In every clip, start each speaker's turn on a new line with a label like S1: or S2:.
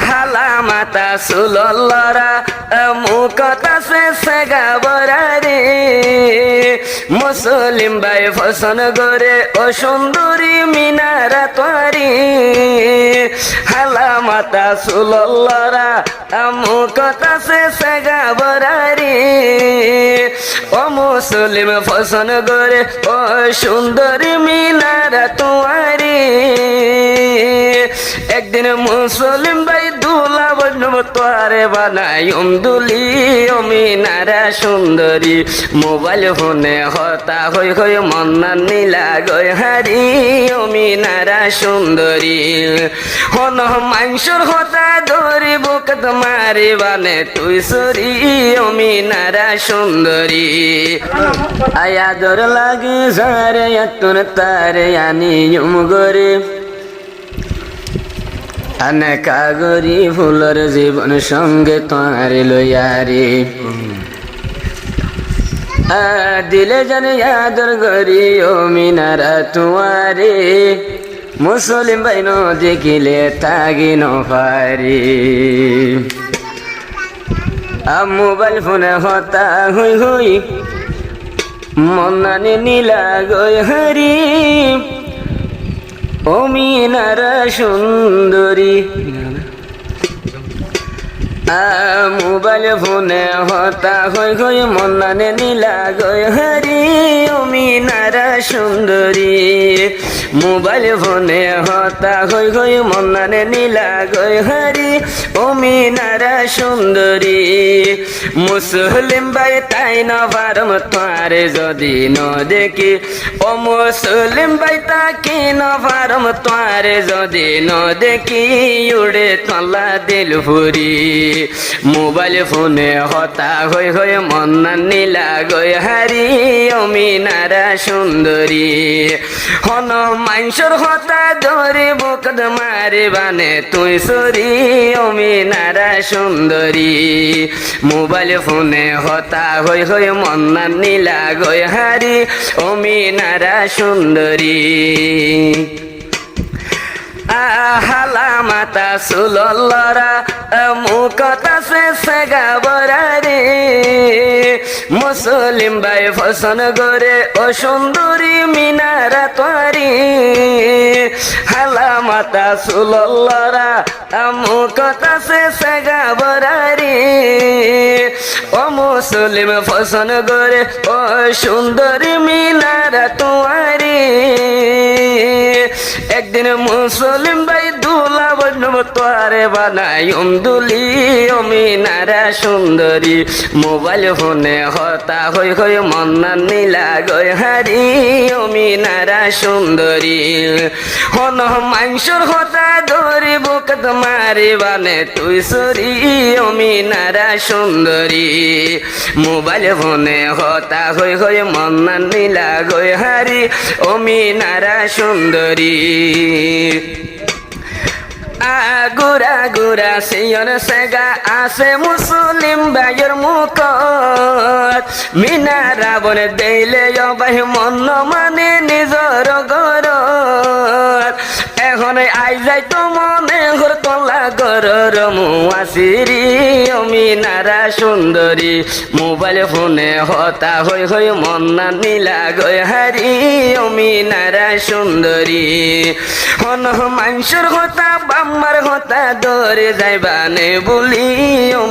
S1: হালা মাতা সুললরা মুখতা সে সেগা বরারে মুসলিম ভাই ফসন গরে ও সুন্দরী মিনারা তোয়ারি হালা মাতা সুললরা মুখতা সে সেগা বরারে ও মুসলিম ফসন গরে ও সুন্দরী মিনারা তোয়ারি একদিন মুসলিম ভাই দুলা বন্যম তোয়ারে বানাই দুলি মিনারা সুন্দরী মোবাইল ফোনে হতা হই হই মন্না নীলা গয় হারি মিনারা সুন্দরী হন মাংসর হতা ধরি বুকত মারি বানে তুই সরি মিনারা সুন্দরী আয়াদর লাগে সারে এতুন তারে আনি গরে আনে কাগরি ফুলর জীবন সঙ্গে তোমার লইয়ারে দিলে জানে আদর গরি ও মিনারা তোমারে মুসলিম বাইন দেখিলে তাগি নফারি মোবাইল ফোনে হতা হুই হুই মনানে নীলা গয় হরি ও মিনারা সুন্দরী মোবাইল ফোনে হতা হই হই মনানে নীলা গয় হরি ও মিনারা সুন্দরী মোবাইল ফোনে হতা হই হই মনানে নীলা গয় হরি ও মিনারা সুন্দরী মুসলিম ভাই তাই ন পারম তোয়ারে যদি ন দেখি ও মুসলিম ভাই তাকে ন পারম তোয়ারে যদি ন দেখি উড়ে তলা দিল ফুরি মোবাইল ফোনে হতা হই হই মন্না নীলা গয় হারি ও মিনারা সুন্দরী হন মাংসর হতা ধরে বুকদ মারি বানে তুই সরি ও মিনারা সুন্দরী মোবাইল ফোনে হতা হই হই মন্না নীলা গয় হারি ও মিনারা সুন্দরী হালা মাতা সুললরা মুখতা সে সেগা বরারে মুসলিম ভাই ফসন গরে ও সুন্দরী মিনারা তোয়ারি হালা মাতা সুললরা মুখতা সে সেগা বরারে ও মুসলিম ফসন গরে ও সুন্দরী মিনারা তোয়ারি একদিন মুসলিম ভাই দুলা বন্যম তোয়ারে বানাই দুলি মিনারা সুন্দরী মোবাইল ফোনে হতা হই হই মন্না নীলা গয় হারি মিনারা সুন্দরী হন মাংসর হতা ধরি বুকত মারি বানে তুই সরি মিনারা সুন্দরী মোবাইল ফোনে হতা হই হই মন্না নীলা গয় হারি মিনারা সুন্দরী গুরা গুরা সিয়র সেগা আছে মুসলিম ভাইয়ের মুখ মিনারা বনে দেইলে অবাই মন মানে নিজর গর এখন আই যাই তো মনে ঘর তলা গরর মুয়াসিরি মিনারা সুন্দরী মোবাইল ফোনে হতা হই হই মন্না নীলা গয় হারি মিনারা সুন্দরী হন মাংসর হতা বাম্মার হতা ধরে যাইবানে বলি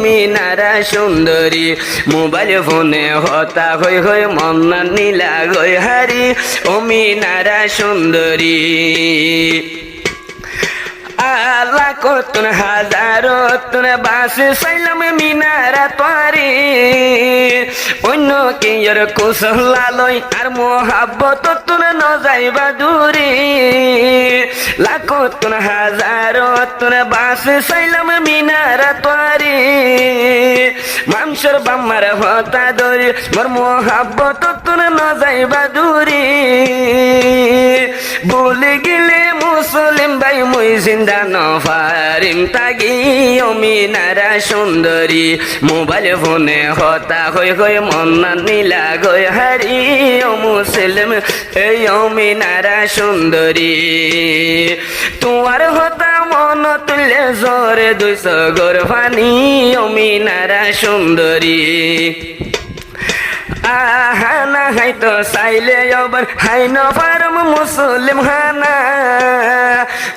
S1: মিনারা সুন্দরী মোবাইল ফোনে হতা হই হই মন্না নীলা গয় হারি মিনারা সুন্দরী লাখতুন হাজারতুন বাসে সাইলাম মিনারা তোয়ারি অন্য কিয়র কুশলালয় আর মোহাব্বত তুন ন যাইবা দূরে লাখতুন হাজারতুন বাসে সাইলাম মিনারা তোয়ারি মাংসর বাম্মার হতা ধরি মোর মোহাব্বত তুন ন যাইবা দূরে ভুলে গেলে মুসলিম ভাই মুই জিন্দা নফারিম তাগি মিনারা সুন্দরী মোবাইল ফোনে হতা হই হই মন্না নীলা গয় হারি মুসলিম এই মিনারা সুন্দরী তোমার হতা মন তুলে করে 200 গর পানি ও মিনারা সুন্দরী আহানা হাইতো চাইলে আবার হাইন পারম মুসলিম হানা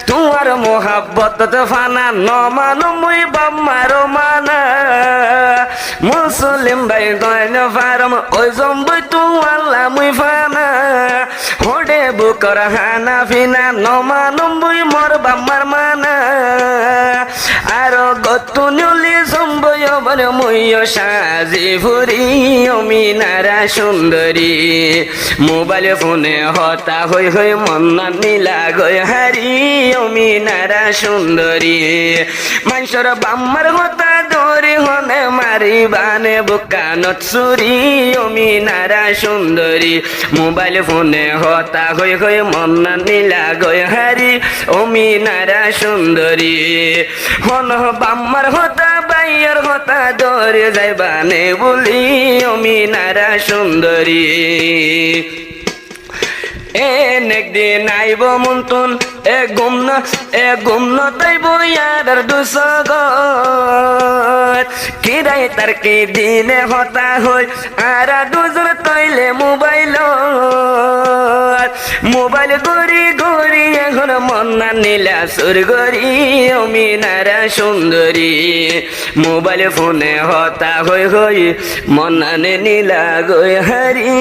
S1: তোমার মোহাব্বত ফানা নমানো মুই বাম্মার মানা মুসলিম ভাই দয়ন পারম ওই জম্বই তোমাল্লা মুই ফানা হোডে বুকর হানা ফিনা নমানো মুই মোর বাম্মার মানা আর গতুনুলি জম্বই আবার মুইও সাজি ফুরি ও মিনারা সুন্দরী মোবাইল ফোনে হতা হই হই মন্না নীলা গয় হারি ও মিনারা সুন্দরী মানুষের বাম্মার হতা দৌড়ি হনে মারি বানে বুকানত চুরি ও মিনারা সুন্দরী মোবাইল ফোনে হতা হই হই মন্না নীলা গয় হারি ও মিনারা সুন্দরী হন বাম্মার হতা বাইয়ের হতা দৌড়ে যাইবানে বলি ও মিনারা সুন্দরী একদিন আইব মন্তন এ গুমন তাইব ইয়ার দুসগত কিরাই তার কি দিনে হতা হই আর দুজন তৈলে মোবাইল গড়ি গড়ি এখন মন্না নীলা সুর গড়ি ও মিনারা সুন্দরী মোবাইল ফোনে হতা হই হই মন্না নীলা গয় হারি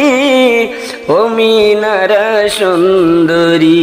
S1: ও মিনারা সুন্দরী।